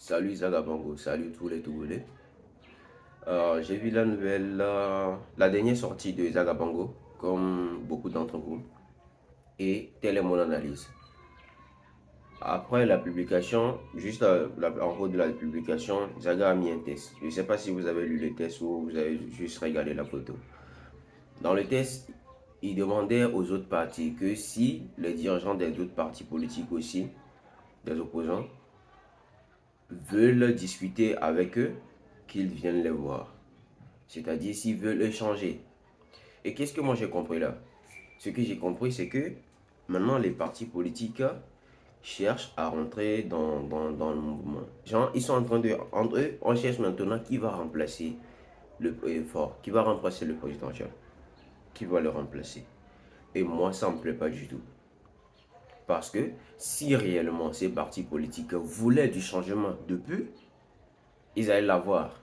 Salut Zagabango, salut tous les Togolais. J'ai vu la nouvelle, la dernière sortie de Zagabango, comme beaucoup d'entre vous, et telle est mon analyse. Après la publication, juste en haut de la publication, Zaga a mis un test. Je ne sais pas si vous avez lu le test ou vous avez juste regardé la photo. Dans le test, il demandait aux autres partis que si les dirigeants des autres partis politiques aussi, des opposants, veulent discuter avec eux, qu'ils viennent les voir. C'est-à-dire s'ils veulent échanger. Et qu'est-ce que moi j'ai compris là? Ce que j'ai compris, c'est que maintenant les partis politiques cherchent à rentrer dans le mouvement. Genre, ils sont en train de... Entre eux, on cherche maintenant qui va remplacer le fort, qui va remplacer le présidentiel, qui va le remplacer. Et moi, ça ne me plaît pas du tout. Parce que si réellement ces partis politiques voulaient du changement depuis, ils allaient l'avoir.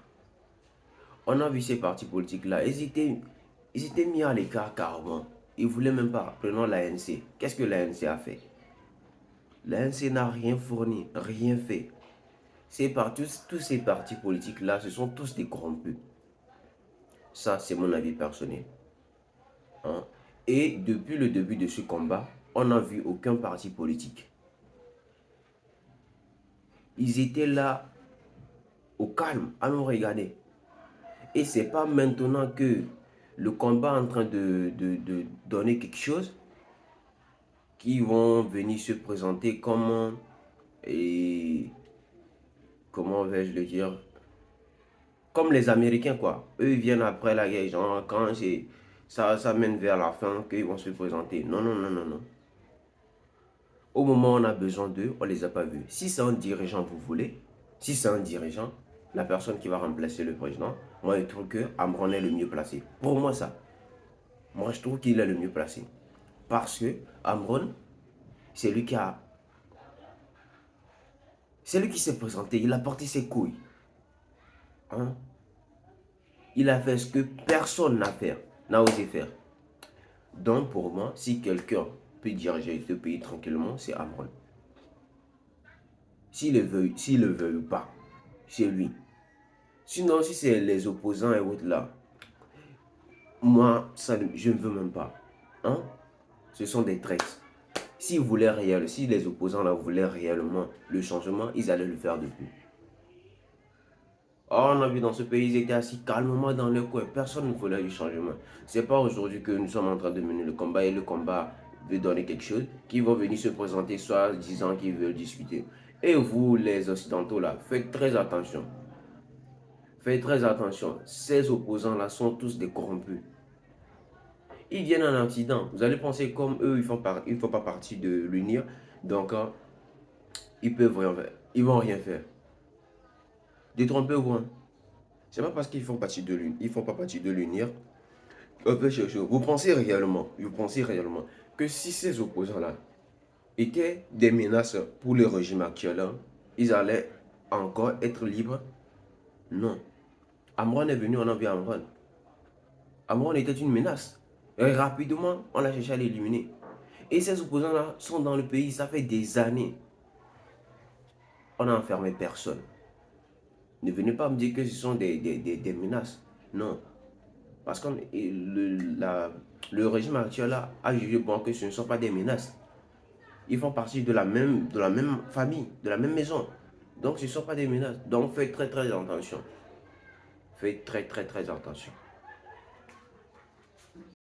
On a vu ces partis politiques-là, ils étaient mis à l'écart carrément. Ils ne voulaient même pas. Prenons l'ANC. Qu'est-ce que l'ANC a fait? L'ANC n'a rien fourni, rien fait. Tous ces partis politiques-là, ce sont tous des corrompus. Ça, c'est mon avis personnel. Hein? Et depuis le début de ce combat, on n'a vu aucun parti politique. Ils étaient là, au calme, à nous regarder. Et c'est pas maintenant que le combat est en train de donner quelque chose qui vont venir se présenter comme, et comment vais-je le dire, comme les Américains quoi. Eux ils viennent après la guerre, genre quand ça mène vers la fin qu'ils vont se présenter. Non, non, non, non, non. Au moment où on a besoin d'eux, on ne les a pas vus. Si c'est un dirigeant, vous voulez, si c'est un dirigeant, la personne qui va remplacer le président, moi je trouve que Amron est le mieux placé. Pour moi ça. Moi je trouve qu'il est le mieux placé. Parce que Amron, c'est lui qui a... C'est lui qui s'est présenté, il a porté ses couilles. Hein? Il a fait ce que personne n'a osé faire. Donc pour moi, si quelqu'un peut diriger ce pays tranquillement, c'est Amron. S'il le veut ou pas, c'est lui. Sinon, si c'est les opposants et autres là, moi, je ne veux même pas. Hein? Ce sont des traîtres. Si les opposants là voulaient réellement le changement, ils allaient le faire depuis. Oh, on a vu dans ce pays, ils étaient assis calmement dans leur coin. Personne ne voulait du changement. C'est pas aujourd'hui que nous sommes en train de mener le combat et le combat veut donner quelque chose, qui vont venir se présenter soit disant qu'ils veulent discuter. Et vous, les Occidentaux là, faites très attention. Faites très attention. Ces opposants-là sont tous des corrompus. Ils viennent en Occident. Vous allez penser comme eux, ils ne font pas partie de l'UNIR. Donc, ils peuvent rien faire. Ils vont rien faire. Détrompez-vous. Hein. C'est pas parce qu'ils font partie de l'UNIR. Ils font pas partie de l'UNIR. Vous pensez réellement que si ces opposants-là étaient des menaces pour le régime actuel, hein, ils allaient encore être libres? Non. Amron est venu, on a vu Amron. Amron était une menace. Et rapidement, on a cherché à l'éliminer. Et ces opposants-là sont dans le pays, ça fait des années. On n'a enfermé personne. Ne venez pas me dire que ce sont des menaces. Non. Parce que le régime actuel là, a jugé bon que ce ne sont pas des menaces. Ils font partie de la même famille, de la même maison. Donc ce ne sont pas des menaces. Donc faites très très attention. Faites très très très attention.